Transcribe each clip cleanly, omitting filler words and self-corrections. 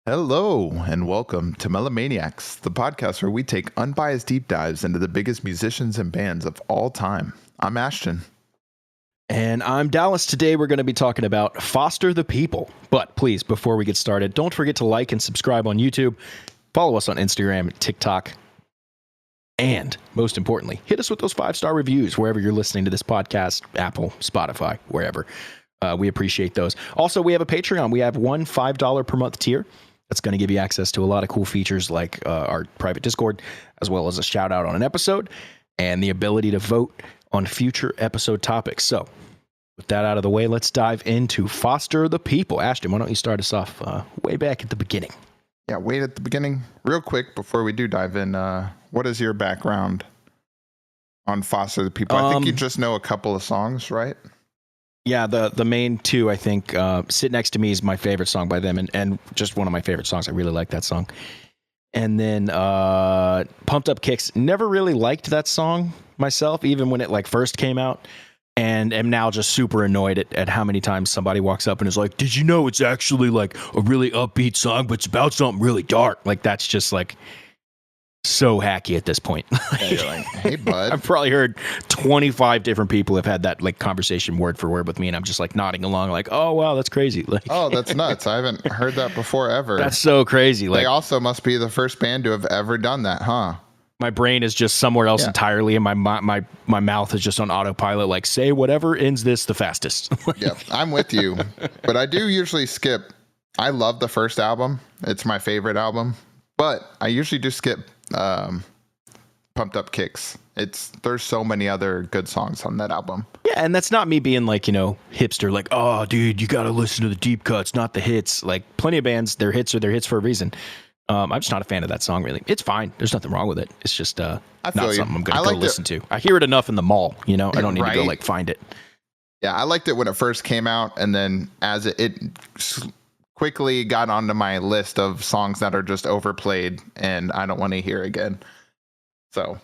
Hello, and welcome to Melomaniax, the podcast where we take unbiased deep dives into the biggest musicians and bands of all time. I'm Ashton. And I'm Dallas. Today we're going to be talking about Foster the People. But please, before we get started, don't forget to like and subscribe on YouTube. Follow us on Instagram, TikTok, and most importantly, hit us with those 5-star reviews wherever you're listening to this podcast, Apple, Spotify, wherever. We appreciate those. Also, we have a Patreon. We have one $5 per month tier. That's going to give you access to a lot of cool features like our private Discord, as well as a shout out on an episode and the ability to vote on future episode topics. So with that out of the way, let's dive into Foster the People. Ashton, why don't you start us off way back at the beginning? Yeah, wait at the beginning. Real quick, before we do dive in, what is your background on Foster the People? I think you just know a couple of songs, right? Yeah, the main two, I think, Sit Next to Me is my favorite song by them, and just one of my favorite songs. I really like that song. And then Pumped Up Kicks, never really liked that song myself, even when it first came out, and am now just super annoyed at how many times somebody walks up and is like, did you know it's actually like a really upbeat song, but it's about something really dark? Like, that's just like so hacky at this point. You're like, hey, bud. I've probably heard 25 different people have had that conversation word for word with me, and I'm just nodding along like, oh, wow, that's crazy. Oh, that's nuts. I haven't heard that before ever. That's so crazy. They also must be the first band to have ever done that, huh? My brain is just somewhere else entirely, and my mouth is just on autopilot, say whatever ends this the fastest. Yeah, I'm with you. But I do usually skip. I love the first album. It's my favorite album. But I usually do skip Pumped Up Kicks. There's so many other good songs on that album. Yeah, and that's not me being hipster, oh, dude, you got to listen to the deep cuts, not the hits. Plenty of bands, their hits are their hits for a reason. I'm just not a fan of that song, really. It's fine. There's nothing wrong with it. It's just not something I'm going to go listen to. I hear it enough in the mall, I don't need to go find it. Yeah, I liked it when it first came out, and then as it quickly got onto my list of songs that are just overplayed and I don't want to hear again. So,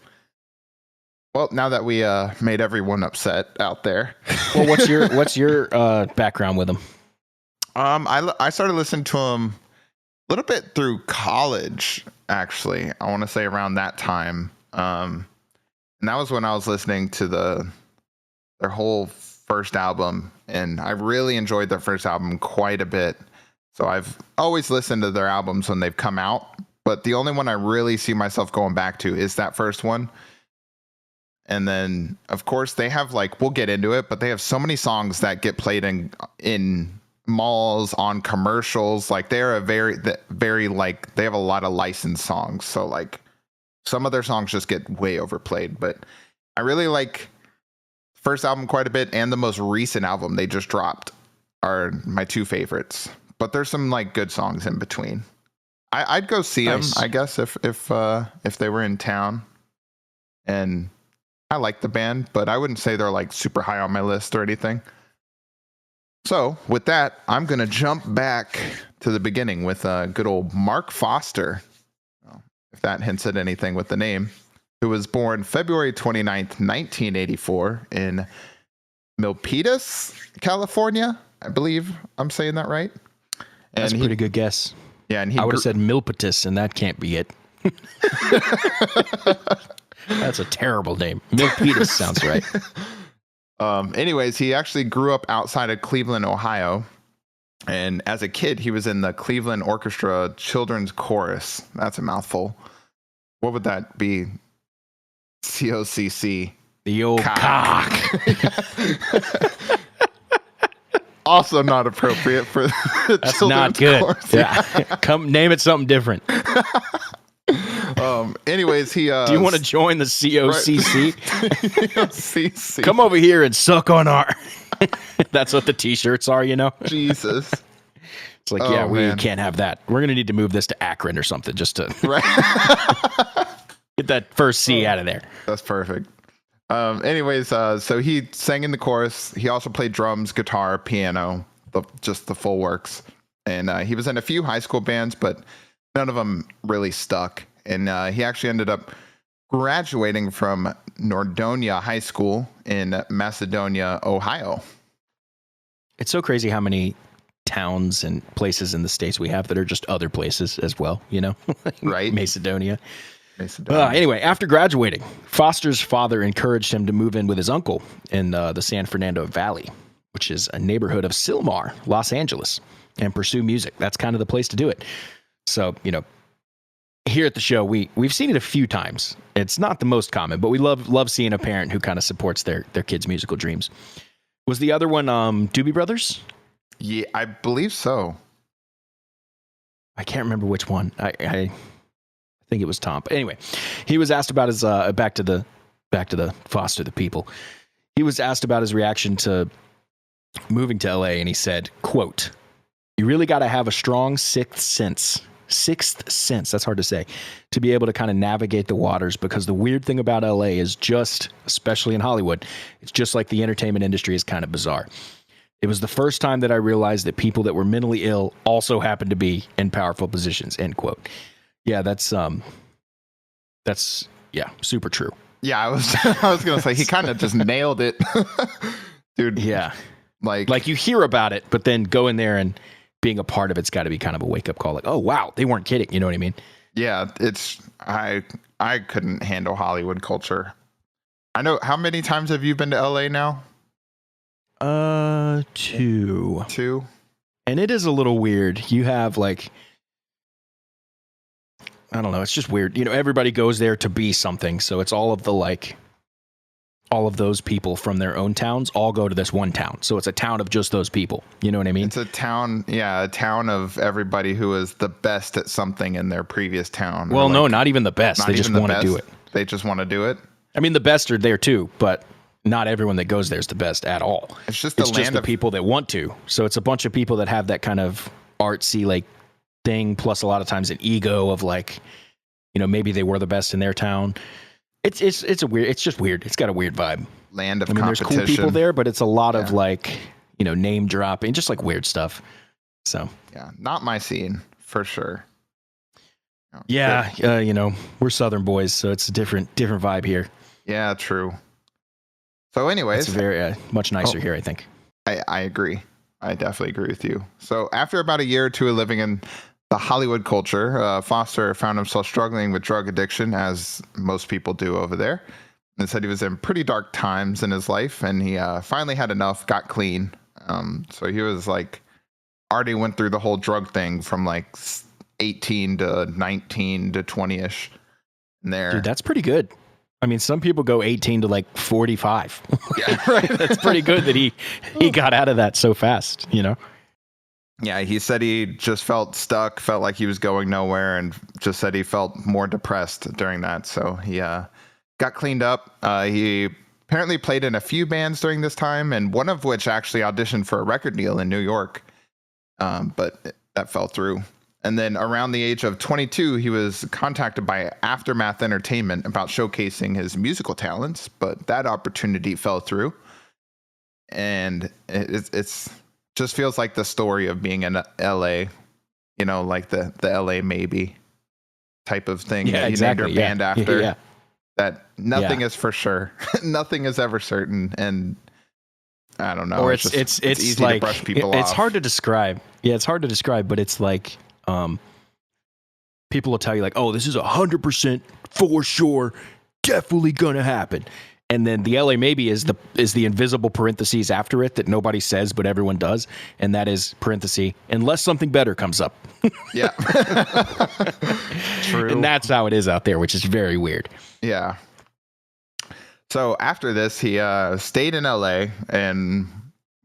well, now that we made everyone upset out there. Well, what's your background with them? I started listening to them a little bit through college, actually. I want to say around that time. And that was when I was listening to their whole first album, and I really enjoyed their first album quite a bit. So I've always listened to their albums when they've come out, but the only one I really see myself going back to is that first one. And then, of course, they have we'll get into it, but they have so many songs that get played in malls, on commercials. They're a very they have a lot of licensed songs. So some of their songs just get way overplayed, but I really like first album quite a bit, and the most recent album they just dropped are my two favorites. But there's some good songs in between. I'd go see them, I guess, if they were in town. And I like the band, but I wouldn't say they're super high on my list or anything. So with that, I'm gonna jump back to the beginning with good old Mark Foster, if that hints at anything with the name, who was born February 29th, 1984 in Milpitas, California. I believe I'm saying that right. That's a pretty good guess. Yeah, and I would have said Milpitas, and that can't be it. That's a terrible name. Milpitas sounds right. Anyways, he actually grew up outside of Cleveland, Ohio. And as a kid, he was in the Cleveland Orchestra Children's Chorus. That's a mouthful. What would that be? COCC. The old cock. Also not appropriate for the That's children's not good. Chorus. Yeah. Come name it something different. Anyways, he do you want to join the COCC? COCC. Come over here and suck on our. That's what the t-shirts are, Jesus. It's we can't have that. We're gonna need to move this to Akron or something just to get that first C out of there. That's perfect. Anyways, so he sang in the chorus. He also played drums, guitar, piano, just the full works. And he was in a few high school bands, but none of them really stuck. And he actually ended up graduating from Nordonia High School in Macedonia, Ohio. It's so crazy how many towns and places in the States we have that are just other places as well, you know? Right. Macedonia. Macedonia. Anyway, after graduating, Foster's father encouraged him to move in with his uncle in the San Fernando Valley, which is a neighborhood of Silmar, Los Angeles, and pursue music. That's kind of the place to do it. So, you know, here at the show, we've seen it a few times. It's not the most common, but we love seeing a parent who kind of supports their kids' musical dreams. Was the other one Doobie Brothers? Yeah, I believe so. I can't remember which one. I think it was Tom. But anyway, he was asked about his back to the Foster the People. He was asked about his reaction to moving to LA, and he said, quote, "You really got to have a strong sixth sense, that's hard to say, to be able to kind of navigate the waters, because the weird thing about LA is just, especially in Hollywood, it's just like the entertainment industry is kind of bizarre. It was the first time that I realized that people that were mentally ill also happened to be in powerful positions," end quote. Yeah, that's super true. Yeah, I was gonna say he kind of just nailed it, dude. Yeah, like you hear about it, but then going there and being a part of it's got to be kind of a wake up call. Like, oh wow, they weren't kidding. You know what I mean? Yeah, I couldn't handle Hollywood culture. I know. How many times have you been to LA now? 2. 2. And it is a little weird. You have like, I don't know. It's just weird. You know, everybody goes there to be something. So it's all of those people from their own towns all go to this one town. So it's a town of just those people. You know what I mean? It's a town of everybody who is the best at something in their previous town. Well, no, not even the best. They just want to do it. They just want to do it. I mean, the best are there too, but not everyone that goes there is the best at all. It's just the people that want to. So it's a bunch of people that have that kind of artsy like thing, plus a lot of times an ego of like, you know, maybe they were the best in their town. It's just weird. It's got a weird vibe. Land of competition. There's cool people there, but it's a lot of like, you know, name dropping, just like weird stuff. So yeah, not my scene for sure. No, yeah, you know, we're Southern boys, so it's a different vibe here. Yeah, true. So, anyways, it's very much nicer here, I think. I agree. I definitely agree with you. So, after about a year or two of living in the Hollywood culture, Foster found himself struggling with drug addiction, as most people do over there. And said he was in pretty dark times in his life, and he finally had enough, got clean. So he was like, already went through the whole drug thing from like 18 to 19 to 20-ish. And there, dude, that's pretty good. I mean, some people go 18 to like 45. Yeah, right. That's pretty good that he got out of that so fast, you know? Yeah, he said he just felt stuck, felt like he was going nowhere, and just said he felt more depressed during that. So he got cleaned up. He apparently played in a few bands during this time, and one of which actually auditioned for a record deal in New York, but that fell through. And then around the age of 22, he was contacted by Aftermath Entertainment about showcasing his musical talents, but that opportunity fell through. And it's just feels like the story of being in LA, you know, like the LA maybe type of thing. Yeah, that you exactly. named your band after. Yeah. That nothing is for sure. Nothing is ever certain. And I don't know. Or it's easy like, to brush people off. It's hard to describe. Yeah, it's hard to describe, but it's like, people will tell you like, oh, this is 100% for sure, definitely gonna happen. And then the LA maybe is the invisible parentheses after it that nobody says, but everyone does. And that is parenthesis, unless something better comes up. Yeah. True. And that's how it is out there, which is very weird. Yeah. So after this, he stayed in LA and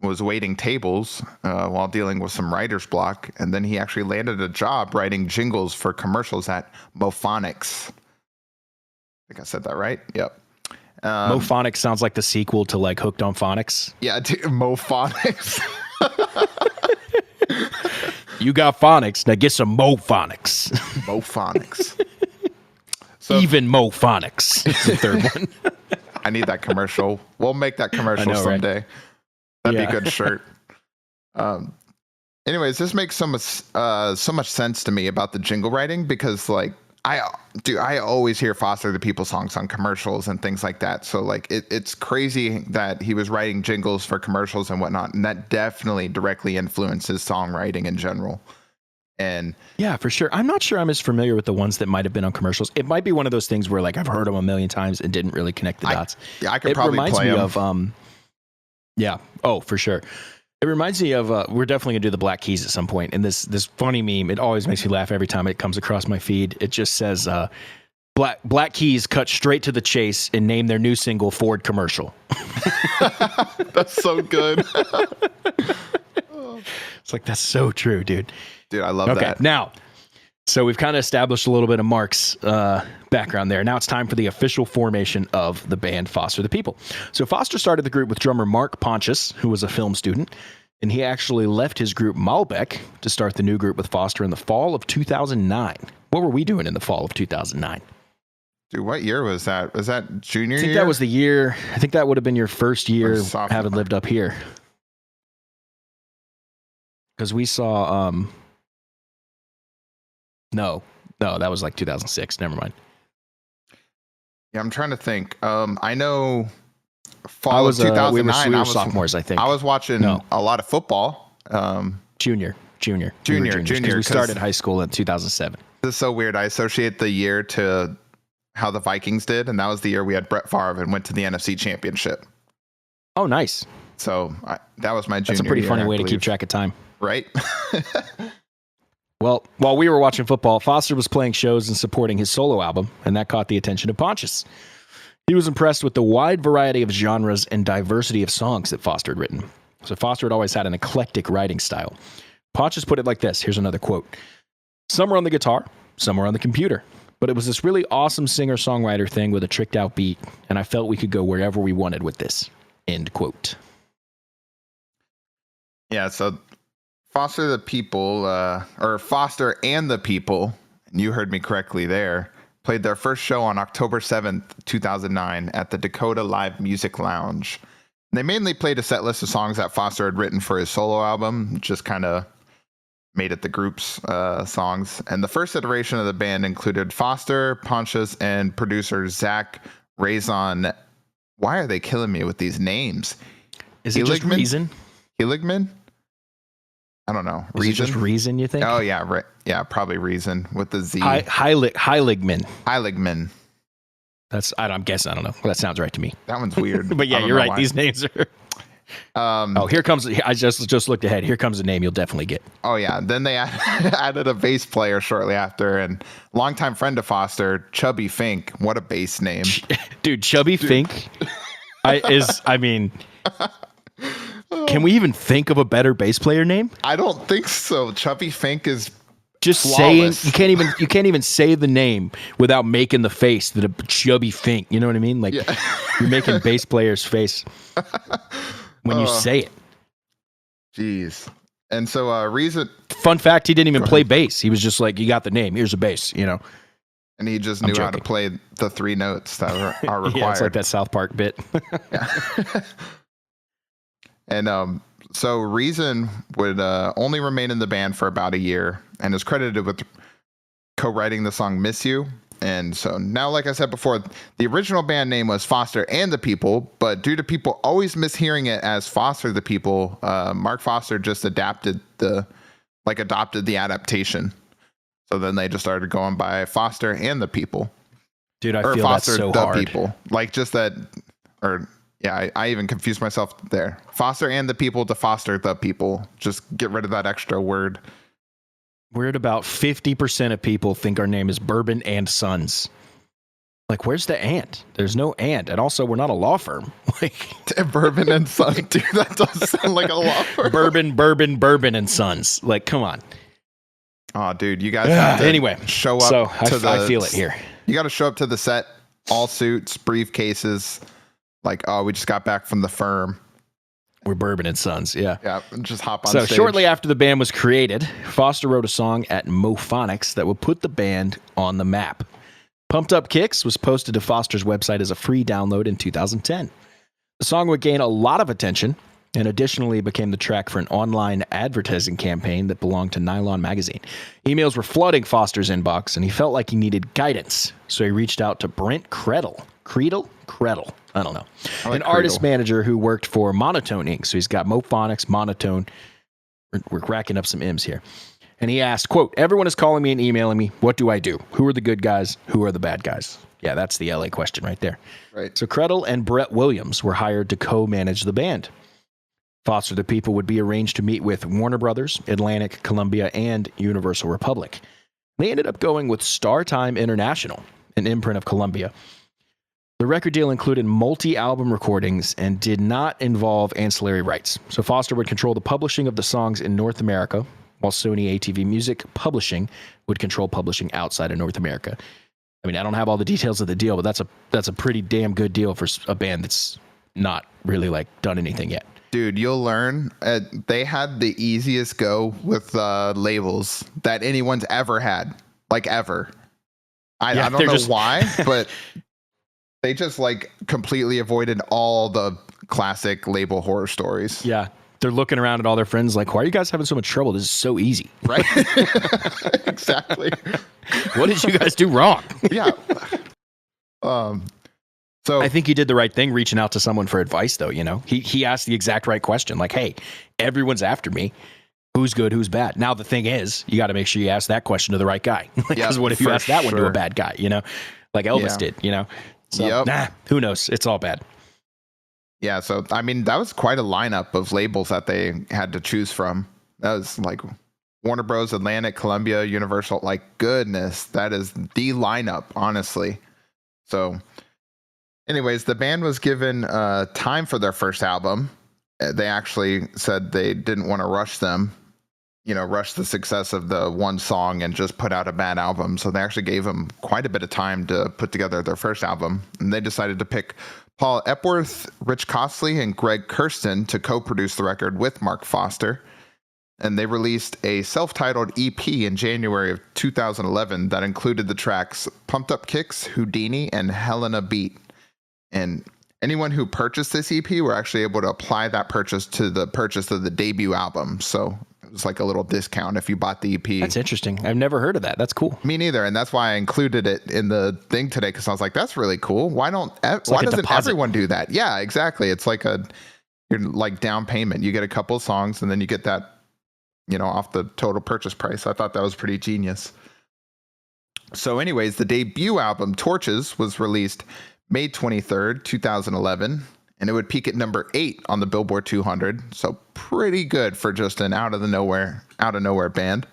was waiting tables while dealing with some writer's block. And then he actually landed a job writing jingles for commercials at Melomaniax. I think I said that right. Yep. Mophonics sounds like the sequel to like Hooked on Phonics. Yeah, Mophonics. You got phonics, now get some Mophonics. Mophonics. So, even Mophonics is the third one. I need that commercial. We'll make that commercial someday. Right? That'd be a good shirt. Anyways, this makes so much sense to me about the jingle writing, because like I always hear Foster the People songs on commercials and things like that. So like it's crazy that he was writing jingles for commercials and whatnot, and that definitely directly influences songwriting in general. And yeah, for sure. I'm not sure I'm as familiar with the ones that might have been on commercials. It might be one of those things where like I've heard them a million times and didn't really connect the dots. I could probably play them. Of yeah. Oh, for sure. It reminds me of we're definitely gonna do the Black Keys at some point. And this funny meme, it always makes me laugh every time it comes across my feed. It just says Black Keys cut straight to the chase and name their new single Ford Commercial. That's so good. It's like, that's so true, dude. Dude, I love that. Now, so we've kind of established a little bit of Mark's background there. Now it's time for the official formation of the band Foster the People. So Foster started the group with drummer Mark Pontius, who was a film student, and he actually left his group Malbec to start the new group with Foster in the fall of 2009. What were we doing in the fall of 2009? Dude, what year was that? Was that junior year? I think that was the year. I think that would have been your first year having lived up here. Because we saw... No, that was like 2006. Never mind. Yeah, I'm trying to think. I know fall of 2009. We were sophomores, I think. I was watching a lot of football. Junior. We started high school in 2007. This is so weird. I associate the year to how the Vikings did, and that was the year we had Brett Favre and went to the NFC Championship. Oh, nice. So that was my junior year. That's a pretty funny way to keep track of time. Right? Well, while we were watching football, Foster was playing shows and supporting his solo album, and that caught the attention of Pontius. He was impressed with the wide variety of genres and diversity of songs that Foster had written. So Foster had always had an eclectic writing style. Pontius put it like this. Here's another quote. Some were on the guitar, some were on the computer, but it was this really awesome singer-songwriter thing with a tricked-out beat, and I felt we could go wherever we wanted with this. End quote. Yeah, so Foster the People, or Foster and the People, and you heard me correctly there, played their first show on October 7th, 2009 at the Dakota Live Music Lounge. They mainly played a set list of songs that Foster had written for his solo album, just kind of made it the group's songs. And the first iteration of the band included Foster, Pontius, and producer Zach Razon. Why are they killing me with these names? Is it just Reason? Heligman? I don't know. Is it just Reason, you think? Oh, yeah. Right. Yeah, probably Reason with the Z. Heiligman. Heiligman. I'm guessing. I don't know. Well, that sounds right to me. That one's weird. But yeah, you're right. Why. These names are... here comes... I just looked ahead. Here comes a name you'll definitely get. Oh, yeah. Then they added a bass player shortly after, and longtime friend of Foster, Chubby Fink. What a bass name. Dude, Chubby Fink Can we even think of a better bass player name? I don't think so. Chubby Fink is just flawless. Saying you can't even say the name without making the face that a Chubby Fink. You know what I mean? Like you're making bass player's face when you say it. Jeez. And so Reason. Fun fact: he didn't even play bass. He was just like, "You got the name. Here's a bass." You know. And he just knew how to play the three notes that are required. Yeah, it's like that South Park bit. And so Reason would only remain in the band for about a year and is credited with co-writing the song Miss You. And so now, like I said before, the original band name was Foster and the People, but due to people always mishearing it as Foster the People, Mark Foster just adopted the adaptation. So then they just started going by Foster and the People. Dude, I feel Foster that's so the hard. People. Like just that, or yeah, I even confused myself there. Foster and the People to Foster the People. Just get rid of that extra word. We're at about 50% of people think our name is Bourbon and Sons. Like, where's the and? There's no and. And also, we're not a law firm. Like Bourbon and Sons, dude, that does sound like a law firm. Bourbon and Sons. Like, come on. Oh, dude, you guys have to anyway, show up so I feel it here. You got to show up to the set, all suits, briefcases. Like, oh, we just got back from the firm. We're Bourbon and Sons, yeah. Yeah, just hop on stage. So shortly after the band was created, Foster wrote a song at Melomaniax that would put the band on the map. Pumped Up Kicks was posted to Foster's website as a free download in 2010. The song would gain a lot of attention, and additionally became the track for an online advertising campaign that belonged to Nylon magazine. Emails were flooding Foster's inbox, and he felt like he needed guidance, so he reached out to Brent Kredel. Kredel? I don't know. An artist manager who worked for Monotone Inc. So he's got Mophonics, Monotone. We're racking up some M's here. And he asked, quote, "Everyone is calling me and emailing me. What do I do? Who are the good guys? Who are the bad guys?" Yeah, that's the LA question right there. Right. So Kredel and Brett Williams were hired to co-manage the band. Foster the People would be arranged to meet with Warner Brothers, Atlantic, Columbia, and Universal Republic. They ended up going with StarTime International, an imprint of Columbia. The record deal included multi-album recordings and did not involve ancillary rights. So Foster would control the publishing of the songs in North America, while Sony ATV Music Publishing would control publishing outside of North America. I mean, I don't have all the details of the deal, but that's a pretty damn good deal for a band that's not really like done anything yet. Dude, you'll learn. They had the easiest go with labels that anyone's ever had, like ever. I don't know why, but they just like completely avoided all the classic label horror stories. Yeah. They're looking around at all their friends like, why are you guys having so much trouble? This is so easy. Right? Exactly. What did you guys do wrong? Yeah. So I think he did the right thing reaching out to someone for advice, though. You know, he asked the exact right question. Like, hey, everyone's after me. Who's good? Who's bad? Now, the thing is, you got to make sure you ask that question to the right guy. Because what if you ask that one to a bad guy, you know, like Elvis did, you know? So, who knows? It's all bad. Yeah, so I mean, that was quite a lineup of labels that they had to choose from. That was like Warner Bros., Atlantic, Columbia, Universal. Like, goodness, that is the lineup, honestly. So, anyways, the band was given time for their first album. They actually said they didn't want to rush them, rush the success of the one song and just put out a bad album. So they actually gave them quite a bit of time to put together their first album. And they decided to pick Paul Epworth, Rich Costley, and Greg Kirsten to co-produce the record with Mark Foster. And they released a self-titled EP in January of 2011 that included the tracks Pumped Up Kicks, Houdini, and Helena Beat. And anyone who purchased this EP were actually able to apply that purchase to the purchase of the debut album. So it was like a little discount if you bought the EP. That's interesting. I've never heard of that. That's cool. Me neither. And that's why I included it in the thing today, because I was like, that's really cool. Why doesn't everyone do that? Yeah, exactly. It's like your like down payment. You get a couple of songs and then you get that, off the total purchase price. I thought that was pretty genius. So anyways, the debut album Torches was released May 23rd, 2011, and it would peak at number 8 on the Billboard 200. So pretty good for just an out of nowhere band.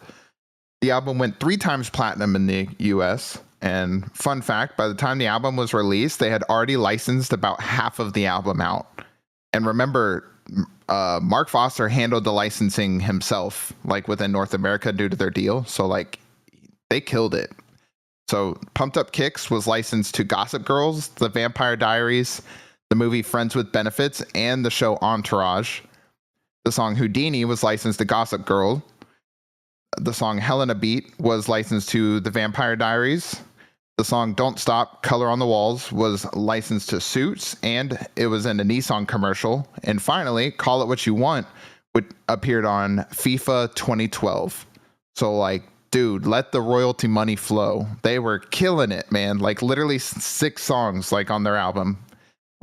The album went 3 times platinum in the US. And fun fact, by the time the album was released, they had already licensed about half of the album out. And remember, Mark Foster handled the licensing himself, like within North America due to their deal. So like they killed it. So Pumped Up Kicks was licensed to Gossip Girls, The Vampire Diaries, the movie Friends with Benefits, and the show Entourage. The song Houdini was licensed to Gossip Girl. The song Helena Beat was licensed to The Vampire Diaries. The song Don't Stop, Color on the Walls was licensed to Suits, and it was in a Nissan commercial. And finally, Call It What You Want appeared on FIFA 2012. So like, dude, let the royalty money flow. They were killing it, man. Like literally 6 songs like on their album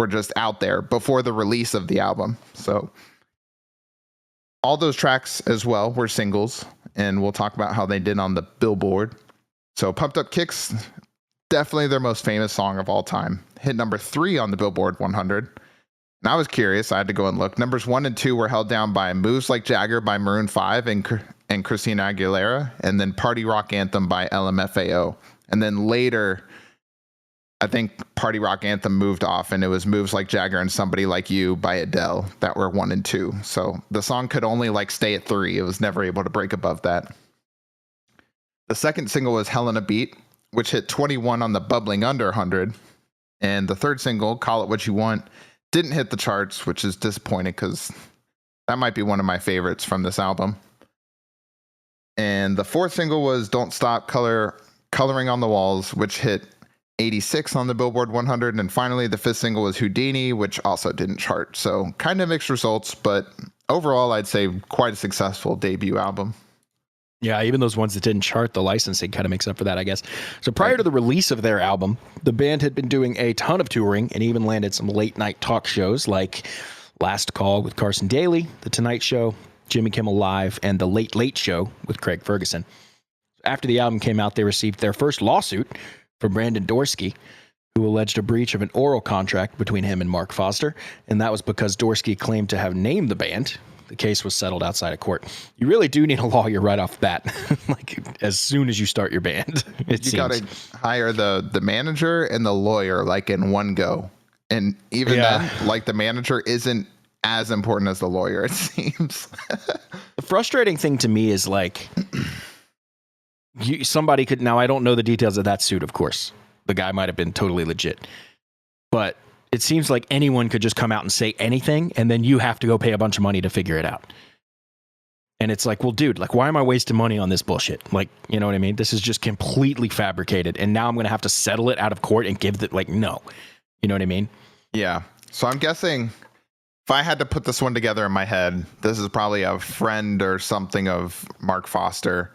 were just out there before the release of the album. So all those tracks as well were singles, and we'll talk about how they did on the Billboard. So Pumped Up Kicks, definitely their most famous song of all time. Hit number 3 on the Billboard 100. And I was curious. I had to go and look. Numbers 1 and 2 were held down by Moves Like Jagger by Maroon 5 and Christina Aguilera, and then Party Rock Anthem by LMFAO. And then later, I think Party Rock Anthem moved off, and it was Moves Like Jagger and Somebody Like You by Adele that were 1 and 2. So the song could only like stay at 3. It was never able to break above that. The second single was Helena Beat, which hit 21 on the Bubbling Under 100. And the third single, Call It What You Want, didn't hit the charts, which is disappointing because that might be one of my favorites from this album. And the fourth single was Don't Stop, Coloring on the Walls, which hit 86 on the Billboard 100. And finally, the fifth single was Houdini, which also didn't chart. So kind of mixed results, but overall, I'd say quite a successful debut album. Yeah, even those ones that didn't chart, the licensing kind of makes up for that, I guess. So prior to the release of their album, the band had been doing a ton of touring and even landed some late night talk shows like Last Call with Carson Daly, The Tonight Show, Jimmy Kimmel Live, and The Late Late Show with Craig Ferguson. After the album came out, they received their first lawsuit from Brandon Dorsky, who alleged a breach of an oral contract between him and Mark Foster, and that was because Dorsky claimed to have named the band. The case was settled outside of court. You really do need a lawyer right off the bat, like as soon as you start your band. You got to hire the manager and the lawyer like in one go. And even then, like the manager isn't as important as the lawyer, it seems. The frustrating thing to me is like somebody could, now I don't know the details of that suit, of course. The guy might have been totally legit. But it seems like anyone could just come out and say anything, and then you have to go pay a bunch of money to figure it out. And it's like, well, dude, like, why am I wasting money on this bullshit? Like, you know what I mean? This is just completely fabricated, and now I'm going to have to settle it out of court and give it, like, no. You know what I mean? Yeah. So I'm guessing if I had to put this one together in my head, this is probably a friend or something of Mark Foster,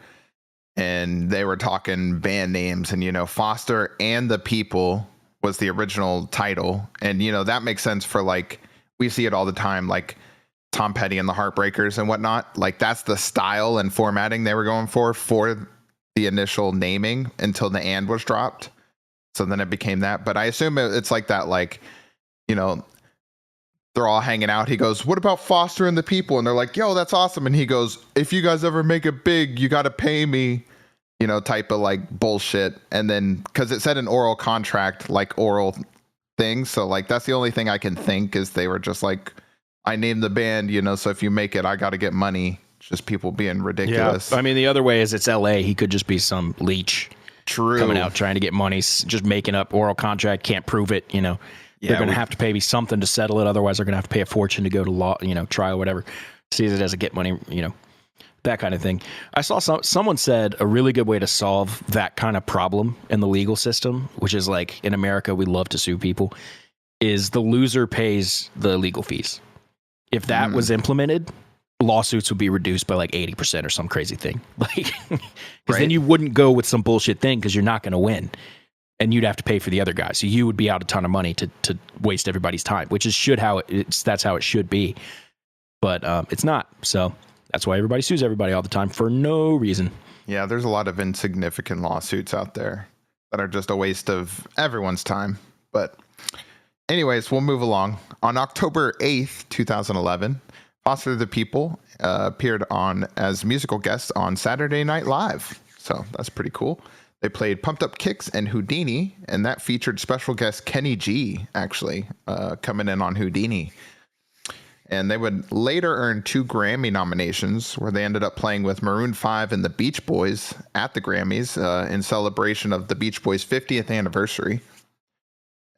and they were talking band names, and, you know, Foster and the People was the original title. And, you know, that makes sense for, like, we see it all the time, like Tom Petty and the Heartbreakers and whatnot. Like, that's the style and formatting they were going for the initial naming until the and was dropped. So then it became that. But I assume it's like that, like, you know, they're all hanging out. He goes, what about Foster and the People? And they're like, yo, that's awesome. And he goes, if you guys ever make it big, you got to pay me. You know, type of like bullshit. And then because it said an oral contract, like oral things. So like that's the only thing I can think is they were just like, I named the band, you know, so if you make it, I got to get money. It's just people being ridiculous. Yeah. I mean, the other way is it's LA. He could just be some leech. True. Coming out trying to get money, just making up oral contract, can't prove it, you know. Yeah, they're going to have to pay me something to settle it. Otherwise, they're going to have to pay a fortune to go to law, you know, trial, whatever. Sees it as a get money, you know. That kind of thing. I saw someone said a really good way to solve that kind of problem in the legal system, which is like in America, we love to sue people, is the loser pays the legal fees. If that was implemented, lawsuits would be reduced by like 80% or some crazy thing. Like, because then you wouldn't go with some bullshit thing because you're not going to win. And you'd have to pay for the other guy. So you would be out a ton of money to waste everybody's time, which is that's how it should be. But it's not. So that's why everybody sues everybody all the time for no reason. Yeah, there's a lot of insignificant lawsuits out there that are just a waste of everyone's time. But anyways, we'll move along. On October 8th, 2011, Foster the People appeared on as musical guests on Saturday Night Live. So that's pretty cool. They played Pumped Up Kicks and Houdini, and that featured special guest Kenny G, actually, coming in on Houdini. And they would later earn 2 Grammy nominations, where they ended up playing with Maroon 5 and the Beach Boys at the Grammys in celebration of the Beach Boys' 50th anniversary.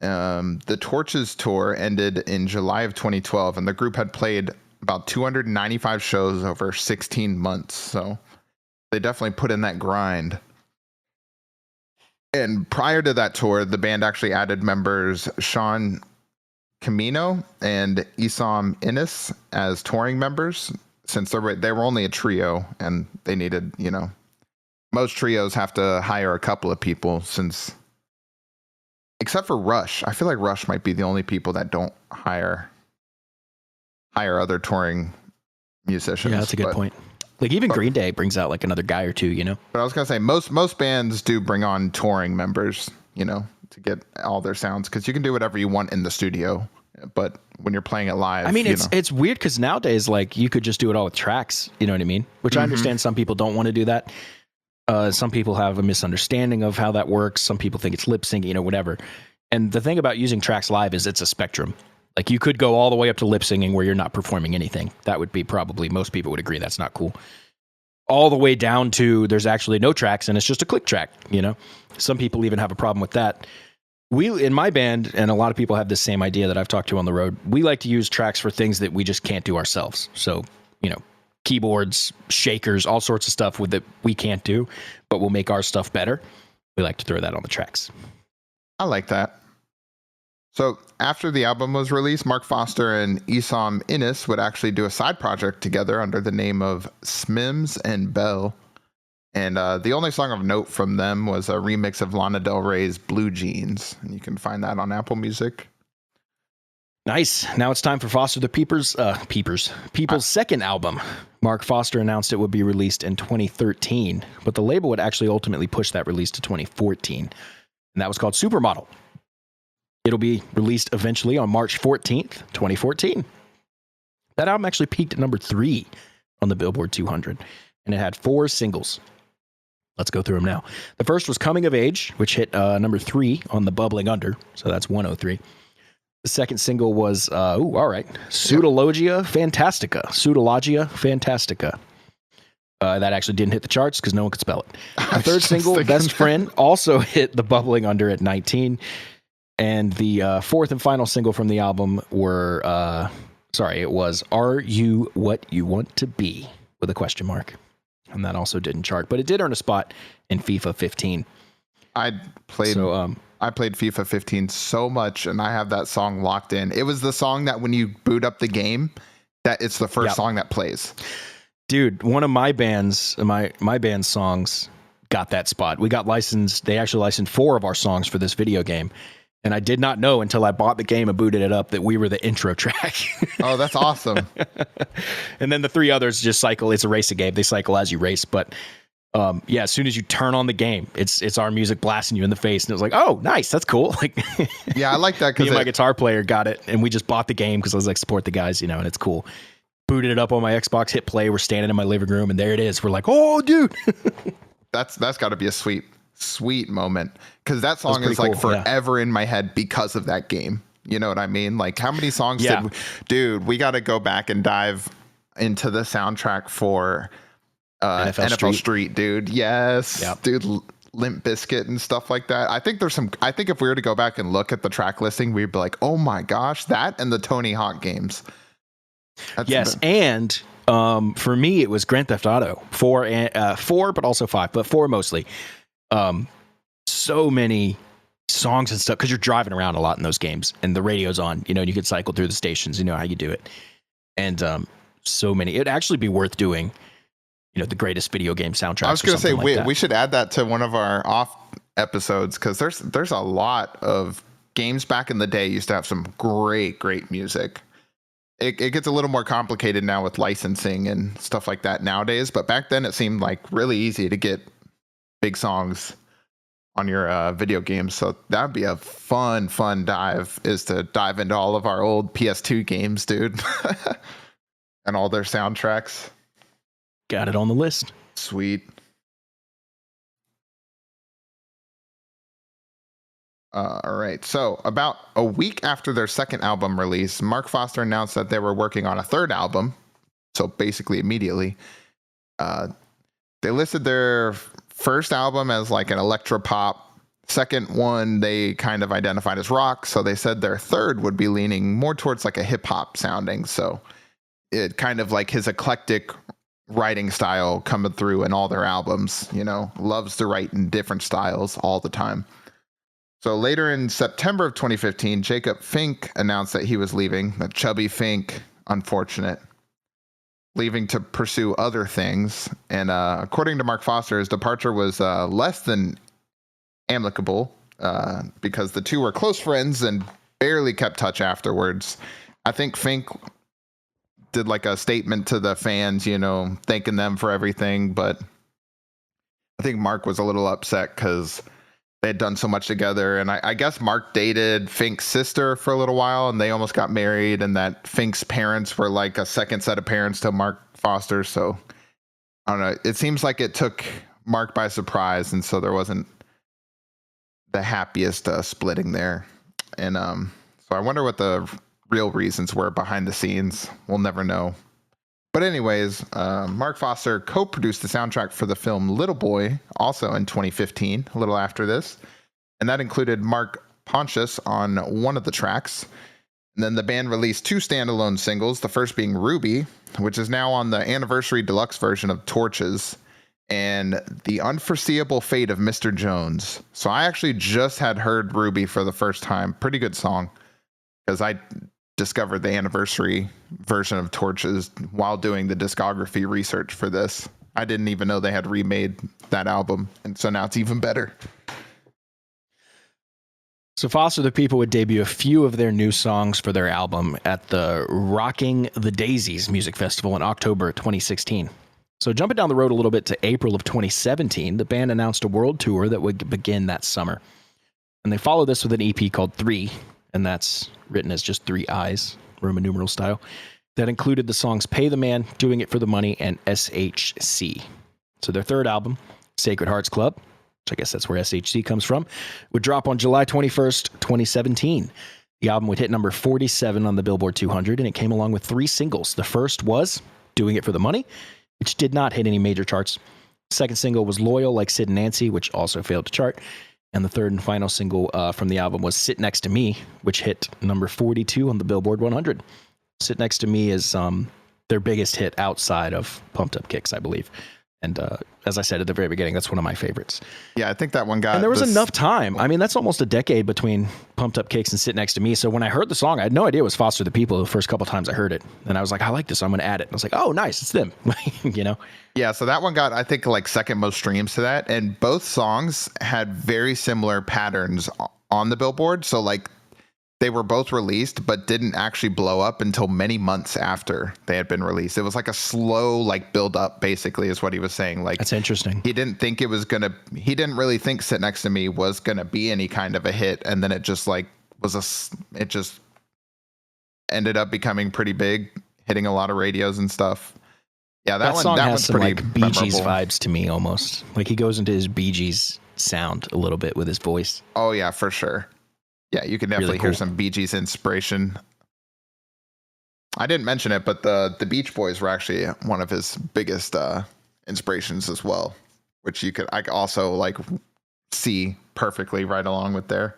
The Torches tour ended in July of 2012, and the group had played about 295 shows over 16 months. So they definitely put in that grind. And prior to that tour, the band actually added members Sean Camino and Isam Innes as touring members, since they were only a trio and they needed, you know, most trios have to hire a couple of people, since except for Rush. I feel like Rush might be the only people that don't hire other touring musicians. Yeah, that's a good point. Like even Green Day brings out like another guy or two, you know. But I was gonna say most bands do bring on touring members, you know, to get all their sounds, because you can do whatever you want in the studio, but when you're playing it live, I mean, it's weird because nowadays, like, you could just do it all with tracks. You know what I mean? Which I understand some people don't want to do that. Some people have a misunderstanding of how that works. Some people think it's lip syncing, you know, whatever. And the thing about using tracks live is it's a spectrum. Like, you could go all the way up to lip singing where you're not performing anything. That would be probably, most people would agree that's not cool. All the way down to there's actually no tracks and it's just a click track, you know? Some people even have a problem with that. We, in my band, and a lot of people have this same idea that I've talked to on the road, we like to use tracks for things that we just can't do ourselves. So, you know, keyboards, shakers, all sorts of stuff that we can't do, but will make our stuff better. We like to throw that on the tracks. I like that. So after the album was released, Mark Foster and Esam Innes would actually do a side project together under the name of Smims and Bell. And the only song of note from them was a remix of Lana Del Rey's Blue Jeans. And you can find that on Apple Music. Nice. Now it's time for Foster the People's second album. Mark Foster announced it would be released in 2013, but the label would actually ultimately push that release to 2014. And that was called Supermodel. It'll be released eventually on March 14th, 2014. That album actually peaked at number 3 on the Billboard 200, and it had 4 singles. Let's go through them now. The first was Coming of Age, which hit number 3 on the Bubbling Under, so that's 103. The second single was, Pseudologia Fantastica. That actually didn't hit the charts because no one could spell it. The third single, Best Friend, also hit the Bubbling Under at 19. And the fourth and final single from the album it was Are You What You Want to Be? With a question mark. And that also didn't chart, but it did earn a spot in FIFA 15. I played FIFA 15 so much, and I have that song locked in. It was the song that when you boot up the game, that it's the first song that plays. Dude, one of my band's songs got that spot. We got licensed. They actually licensed 4 of our songs for this video game. And I did not know until I bought the game and booted it up that we were the intro track. Oh, that's awesome. And then the 3 others just cycle. It's a racing game. They cycle as you race. But as soon as you turn on the game, it's our music blasting you in the face. And it was like, oh, nice. That's cool. Like, yeah, I like that. Me and my guitar player got it. And we just bought the game because I was like, support the guys, and it's cool. Booted it up on my Xbox, hit play. We're standing in my living room, and there it is. We're like, oh, dude. That's got to be a sweet moment, because that song is like forever in my head because of that game. You know what I mean? Like, how many songs we got to go back and dive into the soundtrack for NFL Street, dude. Yes. Yep. Dude, Limp Bizkit and stuff like that. I think if we were to go back and look at the track listing, we'd be like, oh my gosh, that and the Tony Hawk games. And for me, it was Grand Theft Auto 4, but also 5, but 4 mostly. So many songs and stuff because you're driving around a lot in those games, and the radio's on. And you could cycle through the stations. You know how you do it, and so many. It'd actually be worth doing. The greatest video game soundtracks. I was going to say we should add that to one of our off episodes, because there's a lot of games back in the day used to have some great music. It gets a little more complicated now with licensing and stuff like that nowadays, but back then it seemed like really easy to get big songs on your video games. So that'd be a fun dive, is to dive into all of our old PS2 games, dude. And all their soundtracks. Got it on the list. Sweet. All right. So about a week after their second album release, Mark Foster announced that they were working on a third album. So basically immediately, they listed their first album as like an electropop. Second one, they kind of identified as rock. So they said their third would be leaning more towards like a hip hop sounding. So it kind of like his eclectic writing style coming through in all their albums, loves to write in different styles all the time. So later in September of 2015, Jacob Fink announced that he was leaving. The chubby Fink, unfortunate, leaving to pursue other things. And according to Mark Foster, his departure was less than amicable, because the two were close friends and barely kept touch afterwards. I think Fink did like a statement to the fans, thanking them for everything. But I think Mark was a little upset because they had done so much together. And I guess Mark dated Fink's sister for a little while, and they almost got married, and that Fink's parents were like a second set of parents to Mark Foster. So I don't know. It seems like it took Mark by surprise. And so there wasn't the happiest splitting there. And so I wonder what the real reasons were behind the scenes. We'll never know. But anyways, Mark Foster co-produced the soundtrack for the film Little Boy, also in 2015, a little after this. And that included Mark Pontius on one of the tracks. And then the band released 2 standalone singles, the first being Ruby, which is now on the anniversary deluxe version of Torches. and The Unforeseeable Fate of Mr. Jones. So I actually just had heard Ruby for the first time. Pretty good song, because I discovered the anniversary version of Torches while doing the discography research for this. I didn't even know they had remade that album, and so now it's even better. So Foster the People would debut a few of their new songs for their album at the Rocking the Daisies Music Festival in October 2016. So jumping down the road a little bit to April of 2017, the band announced a world tour that would begin that summer. And they followed this with an EP called 3, and that's written as just 3 I's, Roman numeral style, that included the songs Pay the Man, Doing It for the Money, and SHC. So their third album, Sacred Hearts Club, which I guess that's where SHC comes from, would drop on July 21st, 2017. The album would hit number 47 on the Billboard 200, and it came along with 3 singles. The first was Doing It for the Money, which did not hit any major charts. The second single was Loyal Like Sid and Nancy, which also failed to chart. And the third and final single from the album was Sit Next to Me, which hit number 42 on the Billboard 100. Sit Next to Me is their biggest hit outside of Pumped Up Kicks, I believe. And as I said at the very beginning, that's one of my favorites. Yeah, I think that one got... And there was enough time. I mean, that's almost a decade between Pumped Up Kicks and Sit Next to Me. So when I heard the song, I had no idea it was Foster the People the first couple times I heard it. And I was like, I like this, so I'm going to add it. And I was like, oh, nice, it's them. You know? Yeah, so that one got, I think, like second most streams to that. And both songs had very similar patterns on the Billboard. So like they were both released, but didn't actually blow up until many months after they had been released. It was like a slow, like, build up, basically, is what he was saying. Like, that's interesting. He didn't think it was gonna. He didn't really think "Sit Next to Me" was gonna be any kind of a hit, and then it just like it just ended up becoming pretty big, hitting a lot of radios and stuff. Yeah, that one, song that has one's some pretty like Bee Gees memorable. vibes to me, almost. Like he goes into his Bee Gees sound a little bit with his voice. Oh yeah, for sure. Yeah, you can definitely Really cool. hear some Bee Gees inspiration. I didn't mention it, but the Beach Boys were actually one of his biggest inspirations as well, which I could also like see perfectly right along with there.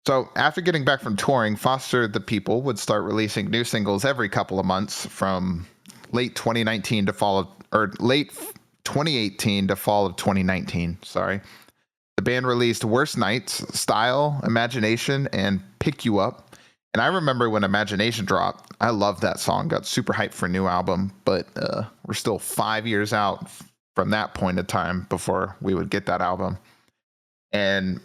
So after getting back from touring, Foster the People would start releasing new singles every couple of months from late 2019 to fall of, or late 2018 to fall of 2019. Sorry. The band released Worst Nights, Style, Imagination, and Pick You Up. And I remember when Imagination dropped, I loved that song, got super hyped for a new album, but we're still 5 years out from that point of time before we would get that album. And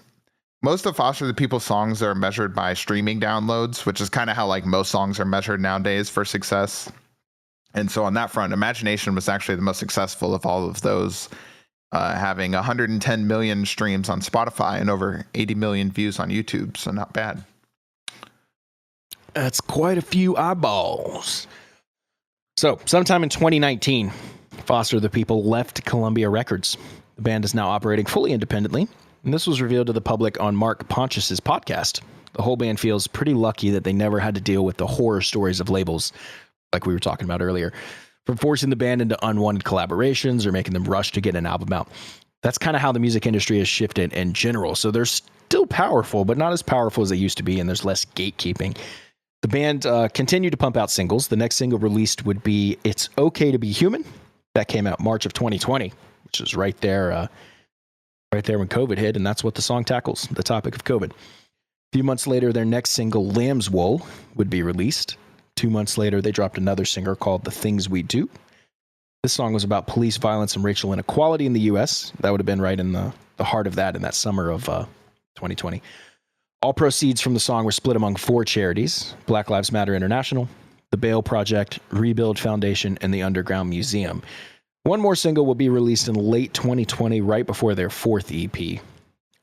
most of Foster the People's songs are measured by streaming downloads, which is kind of how like most songs are measured nowadays for success. And so on that front, Imagination was actually the most successful of all of those, having 110 million streams on Spotify and over 80 million views on YouTube. So not bad. That's quite a few eyeballs. So sometime in 2019, Foster the People left Columbia Records. The band is now operating fully independently. And this was revealed to the public on Mark Pontius's podcast. The whole band feels pretty lucky that they never had to deal with the horror stories of labels, like we were talking about earlier, from forcing the band into unwanted collaborations or making them rush to get an album out. That's kind of how the music industry has shifted in general. So they're still powerful, but not as powerful as they used to be, and there's less gatekeeping. The band continued to pump out singles. The next single released would be It's Okay to Be Human. That came out March of 2020, which is right there when COVID hit, and that's what the song tackles, the topic of COVID. A few months later, their next single, Lamb's Wool, would be released. 2 months later, they dropped another single called The Things We Do. This song was about police violence and racial inequality in the U.S. That would have been right in the heart of that in that summer of 2020. All proceeds from the song were split among 4 charities: Black Lives Matter International, the Bail Project, Rebuild Foundation, and the Underground Museum. One more single will be released in late 2020, right before their 4th EP.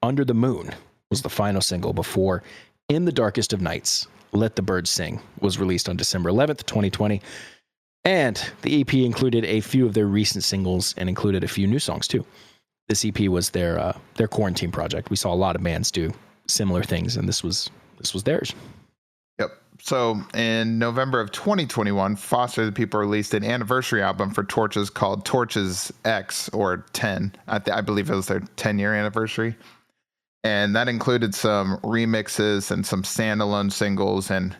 Under the Moon was the final single before In the Darkest of Nights, Let the Birds Sing was released on December 11th, 2020. And the EP included a few of their recent singles and included a few new songs too. This EP was their quarantine project. We saw a lot of bands do similar things, and this was theirs. Yep. So in November of 2021, Foster the People released an anniversary album for Torches called Torches X, or 10. I believe it was their 10-year anniversary. And that included some remixes and some standalone singles. And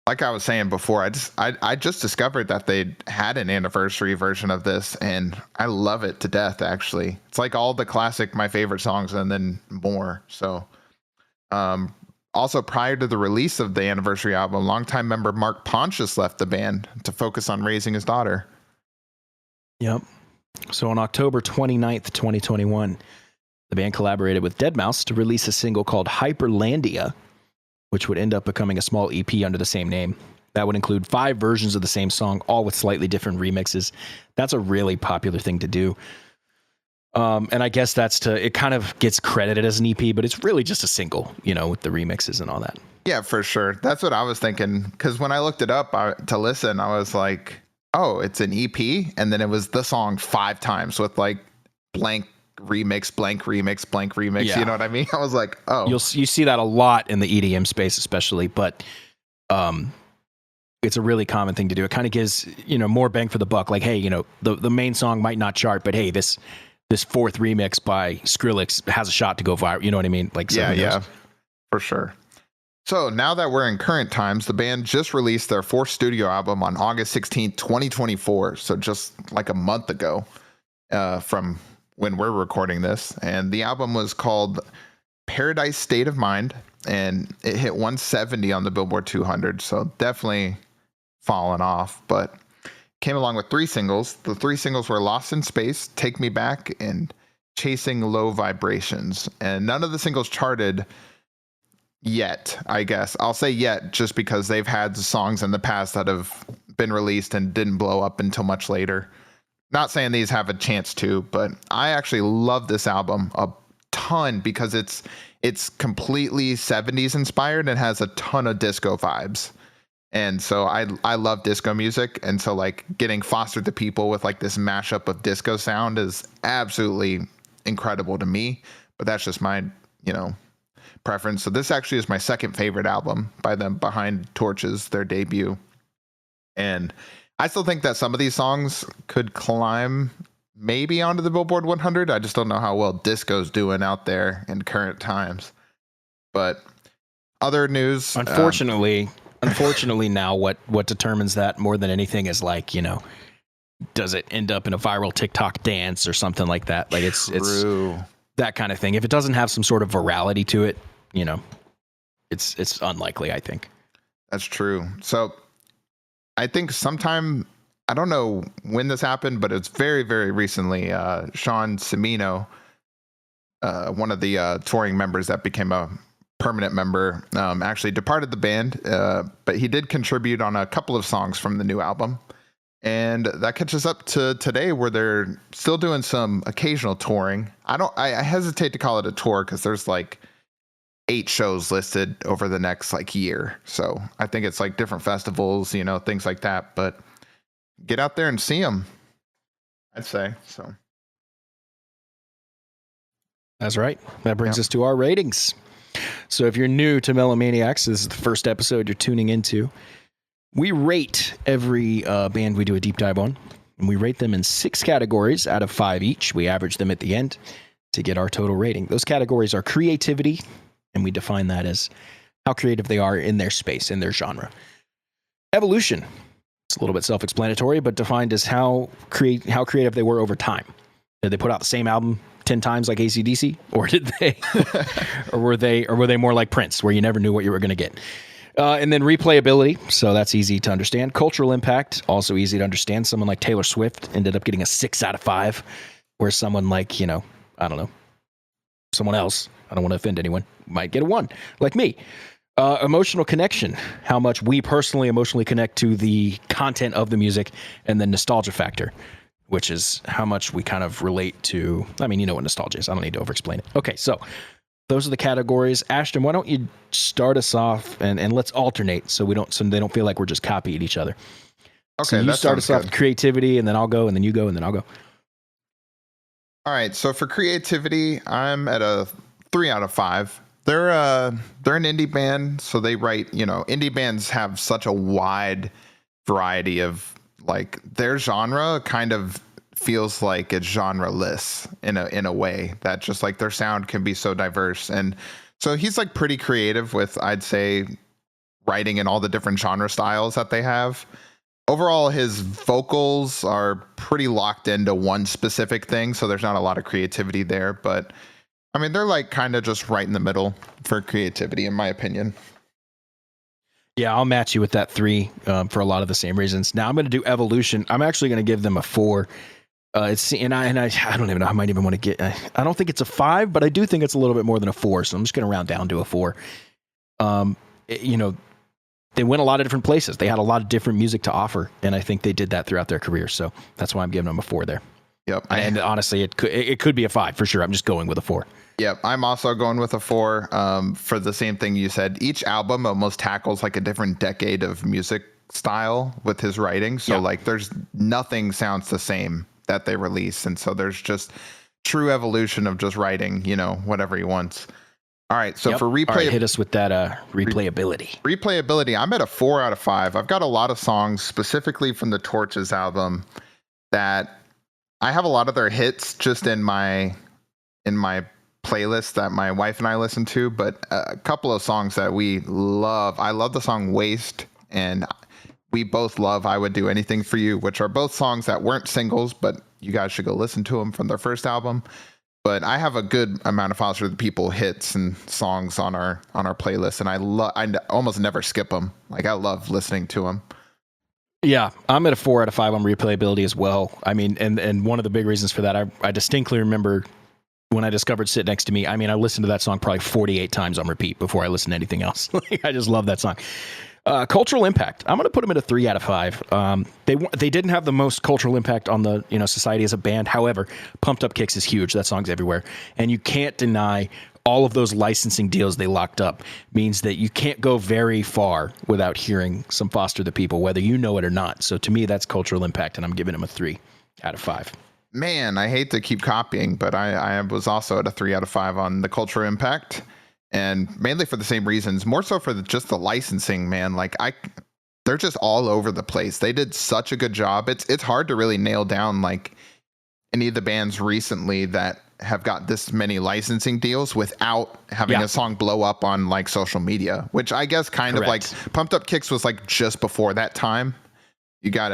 like I was saying before, I just discovered that they had an anniversary version of this, and I love it to death. Actually, it's like all the classic, my favorite songs, and then more. So, um, also prior to the release of the anniversary album, longtime member Mark Pontius left the band to focus on raising his daughter. Yep. So on October 29th, 2021, the band collaborated with deadmau5 to release a single called Hyperlandia, which would end up becoming a small EP under the same name. That would include 5 versions of the same song, all with slightly different remixes. That's a really popular thing to do. And I guess it kind of gets credited as an EP, but it's really just a single, with the remixes and all that. Yeah, for sure. That's what I was thinking. Because when I looked it up to listen, I was like, oh, it's an EP. And then it was the song 5 times with like blank remix, blank remix, blank remix. Yeah. You know what I mean? I was like, oh. You see that a lot in the EDM space, especially. But it's a really common thing to do. It kind of gives, more bang for the buck. Like, hey, the main song might not chart, but hey, this 4th remix by Skrillex has a shot to go viral. You know what I mean? Like, yeah, for sure. So now that we're in current times, the band just released their 4th studio album on August 16th, 2024. So just like a month ago from when we're recording this. And the album was called Paradise State of Mind, and it hit 170 on the Billboard 200. So definitely fallen off, but came along with 3 singles. The 3 singles were Lost in Space, Take Me Back, and Chasing Low Vibrations. And none of the singles charted yet, I guess. I'll say yet just because they've had songs in the past that have been released and didn't blow up until much later. Not saying these have a chance to, but I actually love this album a ton because it's completely 70s inspired and has a ton of disco vibes. And so I love disco music. And so like getting Foster the People with like this mashup of disco sound is absolutely incredible to me. But that's just my, preference. So this actually is my 2nd favorite album by them, behind Torches, their debut. And I still think that some of these songs could climb maybe onto the Billboard 100. I just don't know how well disco's doing out there in current times. But other news, unfortunately now what determines that more than anything is like, does it end up in a viral TikTok dance or something like that? Like it's that kind of thing. If it doesn't have some sort of virality to it, it's unlikely, I think. That's true. So I think sometime, I don't know when this happened, but it's very, very recently, Sean Cimino, one of the touring members that became a permanent member, actually departed the band, but he did contribute on a couple of songs from the new album. And that catches up to today where they're still doing some occasional touring. I hesitate to call it a tour because there's like 8 shows listed over the next like year. So I think it's like different festivals, things like that. But get out there and see them, I'd say. So that's right. That brings us to our ratings. So if you're new to Melomaniax, this is the first episode you're tuning into. We rate every band we do a deep dive on, and we rate them in 6 categories out of 5 each. We average them at the end to get our total rating. Those categories are creativity, and we define that as how creative they are in their space, in their genre. Evolution, it's a little bit self-explanatory, but defined as how creative they were over time. Did they put out the same album 10 times like AC/DC, or did they, or were they more like Prince, where you never knew what you were going to get? And then replayability, so that's easy to understand. Cultural impact, also easy to understand. Someone like Taylor Swift ended up getting a 6 out of 5, where someone like, I don't know, someone else, I don't want to offend anyone, might get a 1, like me. Emotional connection, how much we personally emotionally connect to the content of the music, and then nostalgia factor, which is how much we kind of relate to. I mean, you know what nostalgia is. I don't need to over-explain it. Okay, so those are the categories. Ashton, why don't you start us off and let's alternate so they don't feel like we're just copying each other. Okay, so you start us off with creativity, and then I'll go, and then you go, and then I'll go. All right, so for creativity, I'm at a 3 out of 5. They're an indie band, so they write, indie bands have such a wide variety of, like, their genre kind of feels like it's genreless in a way that just like their sound can be so diverse. And so he's like pretty creative with, I'd say, writing in all the different genre styles that they have. Overall, his vocals are pretty locked into one specific thing, so there's not a lot of creativity there. But I mean, they're like kind of just right in the middle for creativity, in my opinion. Yeah, I'll match you with that 3 for a lot of the same reasons. Now I'm going to do Evolution. I'm actually going to give them a 4. I don't even know. I might even want to get. I don't think it's a 5, but I do think it's a little bit more than a 4. So I'm just going to round down to a 4. They went a lot of different places. They had a lot of different music to offer, and I think they did that throughout their career. So that's why I'm giving them a 4 there. Yep. And honestly, it could be a 5 for sure. I'm just going with a 4. Yep. I'm also going with a 4 for the same thing you said. Each album almost tackles like a different decade of music style with his writing. So like there's nothing sounds the same that they release. And so there's just true evolution of just writing, whatever he wants. All right, so for replay, all right, hit us with that replayability. Replayability, I'm at a 4 out of 5. I've got a lot of songs specifically from the Torches album that I have a lot of their hits just in my playlist that my wife and I listen to, but a couple of songs that we love. I love the song Waste, and we both love I Would Do Anything For You, which are both songs that weren't singles, but you guys should go listen to them from their first album. But I have a good amount of Foster the People hits and songs on our playlist, and I almost never skip them. Like I love listening to them. Yeah, I'm at a 4 out of 5 on replayability as well. I mean, and one of the big reasons for that, I distinctly remember when I discovered Sit Next to Me. I mean, I listened to that song probably 48 times on repeat before I listened to anything else. I just love that song. Cultural impact. I'm going to put them at a 3 out of 5. They didn't have the most cultural impact on the society as a band. However, Pumped Up Kicks is huge. That song's everywhere, and you can't deny all of those licensing deals they locked up means that you can't go very far without hearing some Foster the People, whether you know it or not. So to me, that's cultural impact, and I'm giving them a 3 out of 5. Man, I hate to keep copying, but I was also at a 3 out of 5 on the cultural impact. And mainly for the same reasons, more so for just the licensing, man. Like they're just all over the place. They did such a good job. It's hard to really nail down like any of the bands recently that have got this many licensing deals without having a song blow up on like social media, which I guess kind of like Pumped Up Kicks was like just before that time. You got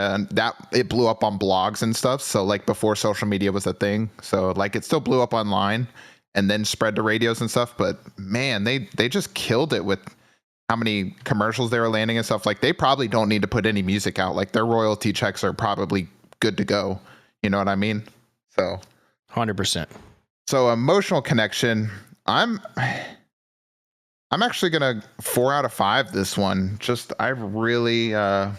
it blew up on blogs and stuff. So like before social media was a thing. So like it still blew up online and then spread to radios and stuff. But man, they just killed it with how many commercials they were landing and stuff. Like they probably don't need to put any music out. Like their royalty checks are probably good to go. You know what I mean? So 100%. So emotional connection. I'm actually gonna 4 out of 5 this one. Just I really a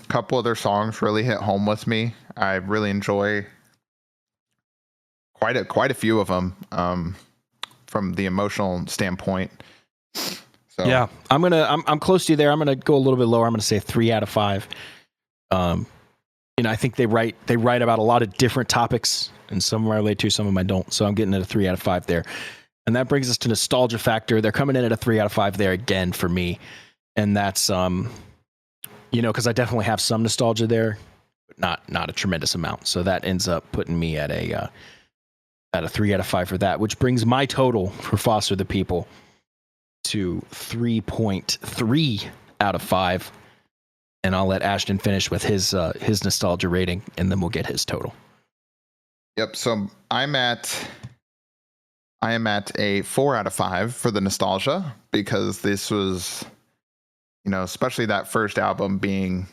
couple of their songs really hit home with me. I really enjoy quite a few of them from the emotional standpoint. So yeah, I'm close to you there. I'm gonna go a little bit lower. I'm gonna say 3 out of 5. I think they write about a lot of different topics, and some of them I relate to, some of them I don't. So I'm getting at a 3 out of 5 there. And that brings us to nostalgia factor. They're coming in at a 3 out of 5 there again for me, and that's because I definitely have some nostalgia there, but not a tremendous amount. So that ends up putting me at a 3 out of 5 for that, which brings my total for Foster the People to 3.3 out of 5. And I'll let Ashton finish with his nostalgia rating, and then we'll get his total. Yep. So I am at a 4 out of 5 for the nostalgia, because this was, especially that first album being,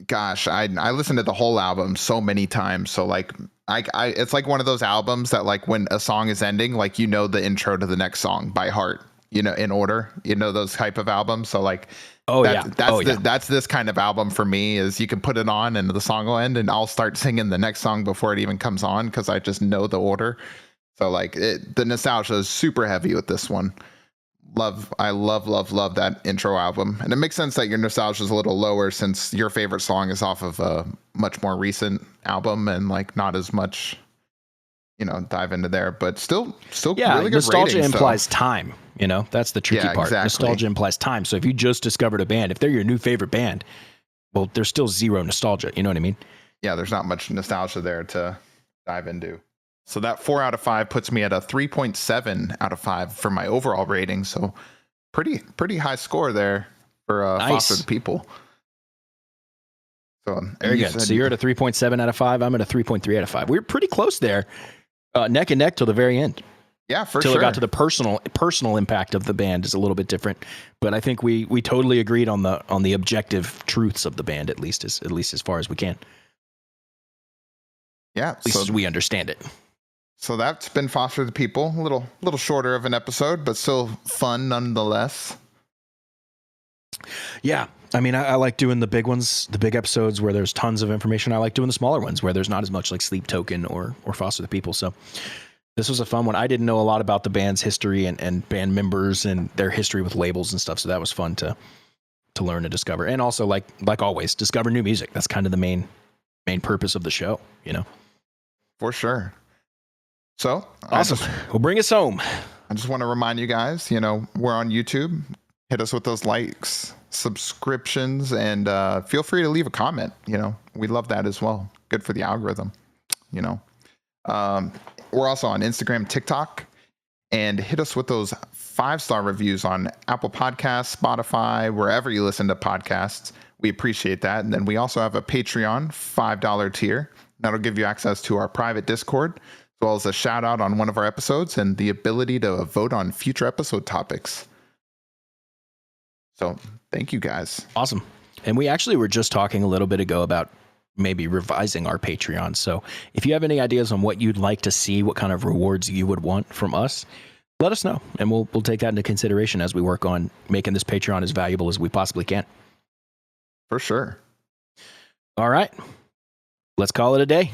gosh, I listened to the whole album so many times. So like I it's like one of those albums that like when a song is ending, like the intro to the next song by heart, in order, those type of albums. So like that's this kind of album for me, is you can put it on and the song will end and I'll start singing the next song before it even comes on, because I just know the order. So like the nostalgia is super heavy with this one. I love that intro album. And it makes sense that your nostalgia is a little lower, since your favorite song is off of a much more recent album and like not as much, dive into there, but still really good nostalgia ratings, implies time. That's the tricky part. Exactly. Nostalgia implies time. So if you just discovered a band, if they're your new favorite band, well, there's still zero nostalgia. You know what I mean? Yeah, there's not much nostalgia there to dive into. So that 4 out of 5 puts me at a 3.7 out of 5 for my overall rating. So pretty high score there for Nice. Foster the People. So Very good. So you're at a 3.7 out of 5. I'm at a 3.3 out of 5. We were pretty close there, neck and neck till the very end. Yeah, for Till sure. it got to the personal impact of the band is a little bit different, but I think we totally agreed on the objective truths of the band, at least as far as we can. Yeah, at least as we understand it. So that's been Foster the People. A little shorter of an episode, but still fun nonetheless. Yeah, I mean, I like doing the big ones, the big episodes where there's tons of information. I like doing the smaller ones where there's not as much, like Sleep Token or Foster the People. So this was a fun one. I didn't know a lot about the band's history and band members and their history with labels and stuff. So that was fun to learn and discover. And also, like always, discover new music. That's kind of the main purpose of the show, you know? For sure. So awesome. Well, bring us home. I just want to remind you guys, you know, we're on YouTube. Hit us with those likes, subscriptions, and feel free to leave a comment. You know, we love that as well. Good for the algorithm, you know. We're also on Instagram, TikTok, and hit us with those 5-star reviews on Apple Podcasts, Spotify, wherever you listen to podcasts. We appreciate that. And then we also have a Patreon $5 tier. That'll give you access to our private Discord, as well as a shout out on one of our episodes and the ability to vote on future episode topics. So thank you guys. Awesome. And we actually were just talking a little bit ago about maybe revising our Patreon. So if you have any ideas on what you'd like to see, what kind of rewards you would want from us, let us know. And we'll take that into consideration as we work on making this Patreon as valuable as we possibly can. For sure. All right. Let's call it a day.